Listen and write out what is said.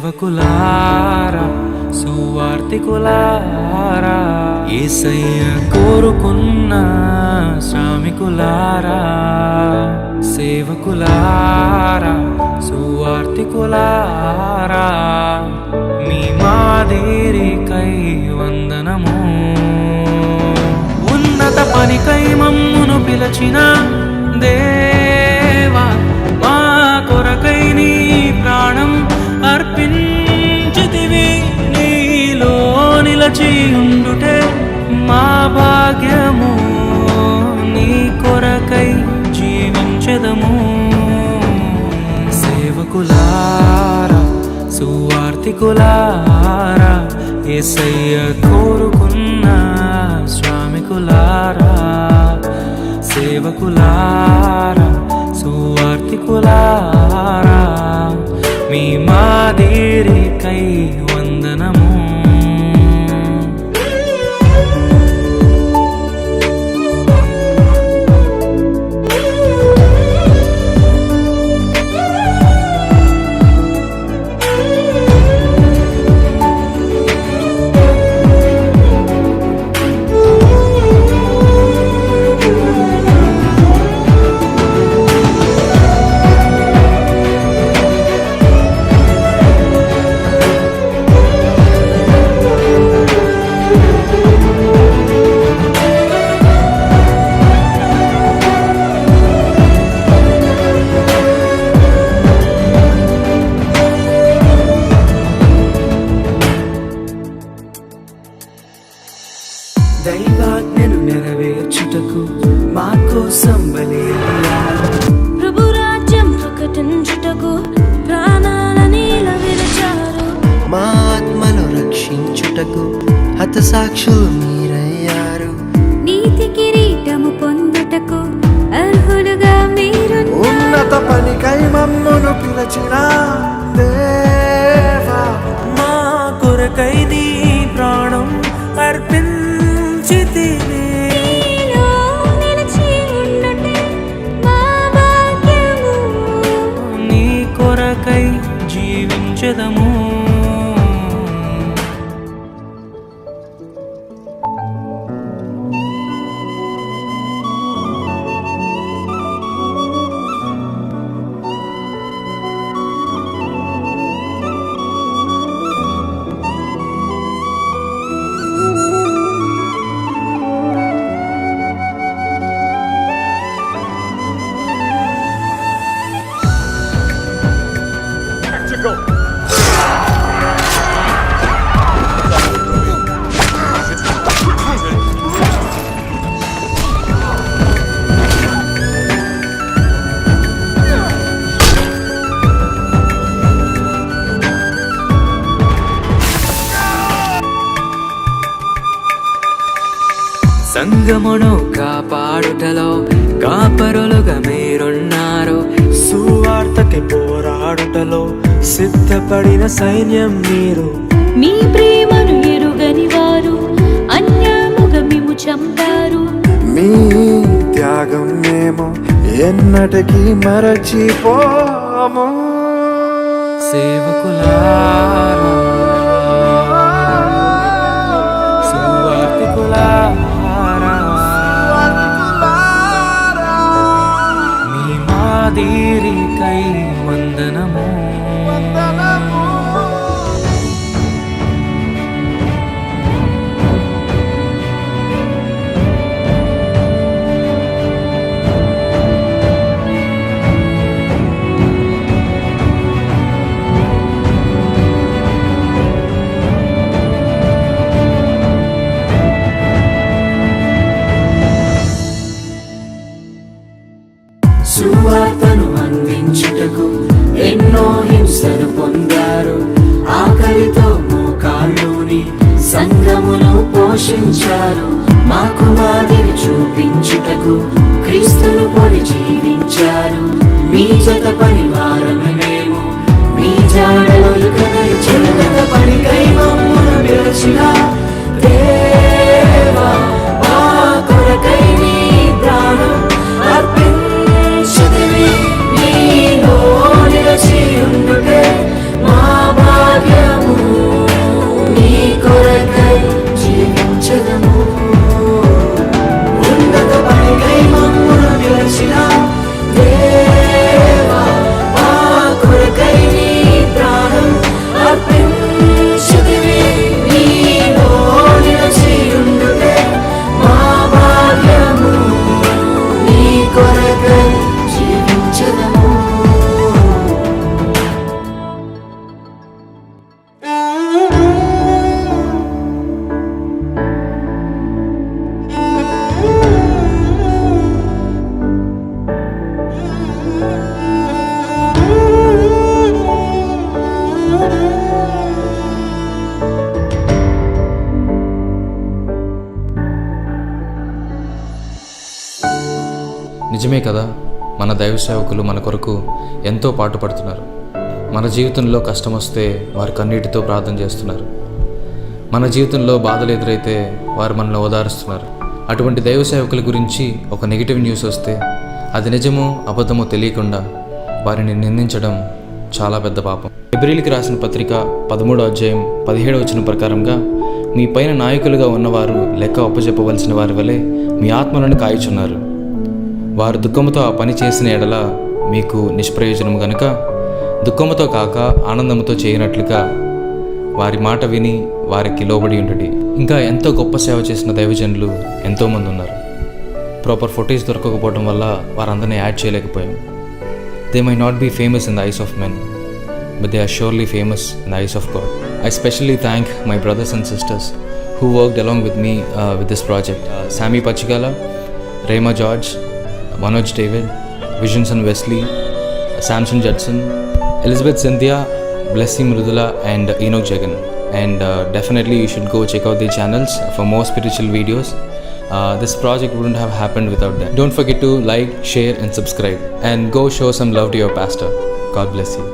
సేవకులారా సువార్తికులారా యేసయ్య కోరుకున్న శ్రామికులారా సేవకులారా సువార్తికులారా మీ మాదిరికై వందనము ఉన్నత పనికై మమ్మును పిలచిన దేవా మా కొరకై నీ ప్రాణం అర్పించితివి నీలో నిలచి ఉండుటే మా భాగ్యము నీ కొరకై జీవించెదము సేవకులారా సువార్తికులారా యేసయ్య కోరుకున్న శ్రామికులారా సేవకులారా సువార్తికులారా మీ మాదిరికై వందనము దైవాజ్ఞను నెరవేర్చుటకు మా కోసం బలి అయ్యారు ప్రభు రాజ్యం ప్రకటించుటకు ప్రాణాలనీల విరచారు మా ఆత్మను రక్షించుటకు హతసాక్షులు మీరయ్యారు నీతి కిరీటము పొందుటకు అర్హులుగా మీరు ఉన్నత పనికై మమ్మును పిలచిన దేవా మా కొరకై నీ ప్రాణం అర్పించితివి నీలో నిలిచి ఉండుటే మా భాగ్యము నీ కొరకై జీవించెదము సంగమును కాపాడుటలో కాపరులుగా మీరున్నారు సువార్తకి పోరాడుటలో సిద్ధపడిన సైన్యం మీరు మీ ప్రేమను ఎరుగని వారు అన్యాయముగా మిమ్ము చంపారు మీ త్యాగం మేము ఎన్నటికీ మరచిపోము సేవకులారా సువార్తికులారా మీ మాదిరికై వందనము సువార్తను అందించుటకు ఎన్నో హింసలు పొందారు ఆకలితో మోకాళ్ళుని సంఘమును పోషించారు మాకు మాదిరి చూపించుటకు క్రీస్తును పొడి జీవించారు. మీ జత పరివారమే మేము, మీ జాడలో చిన్నత పనికై మమ్మును పిలిచిన దేవా, మా కొరకై నీ ప్రాణం అర్పించితివి. నీలో నిలిచి ఉండుటే మా భాగ్యము, నీ కొరకై జీవించదము. ఉన్నత పనికై మమ్మును పిలిచిన దేవా, మా కొరకై నీ ప్రాణం అర్పించితివి. నీలో నిలిచి ఉండుటే మా భాగ్యము, నీ కొరకై జీవించదము. నిజమే కదా, మన దైవ సేవకులు మన కొరకు ఎంతో పాటుపడుతున్నారు. మన జీవితంలో కష్టం వస్తే వారు కన్నీటితో ప్రార్థన చేస్తున్నారు. మన జీవితంలో బాధలు ఎదురైతే వారు మనల్ని ఓదారుస్తున్నారు. అటువంటి దైవ సేవకుల గురించి ఒక నెగిటివ్ న్యూస్ వస్తే అది నిజమో అబద్ధమో తెలియకుండా వారిని నిందించడం చాలా పెద్ద పాపం. హెబ్రీయులకు రాసిన పత్రిక 13వ అధ్యాయం 17వ వచనం ప్రకారంగా, మీ పైన నాయకులుగా ఉన్నవారు లెక్క అప్పచెప్పవలసిన వారి వలె మీ ఆత్మలను కాయుచున్నారు. వారు దుఃఖముతో ఆ పని చేసిన ఎడల మీకు నిష్ప్రయోజనము గనుక దుఃఖముతో కాక ఆనందముతో చేయనట్లుగా వారి మాట విని వారికి లోబడి ఉండుడి. ఇంకా ఎంతో గొప్ప సేవ చేసిన దైవజనులు ఎంతోమంది ఉన్నారు. ప్రాపర్ ఫొటేజ్ దొరకకపోవడం వల్ల వారందరినీ యాడ్ చేయలేకపోయాం. They may not be famous in the eyes of men, but they are surely famous in the eyes of God. I especially thank my brothers and sisters who worked along with me with this project. Sammy Pachigala, Rema George, Manoj David, Visions and Wesley, Samson Judson, Elizabeth Cynthia, Blessy Mrudula and Enoch Jagan. And definitely you should go check out their channels for more spiritual videos. This project wouldn't have happened without them. Don't forget to like, share and subscribe. And go show some love to your pastor. God bless you.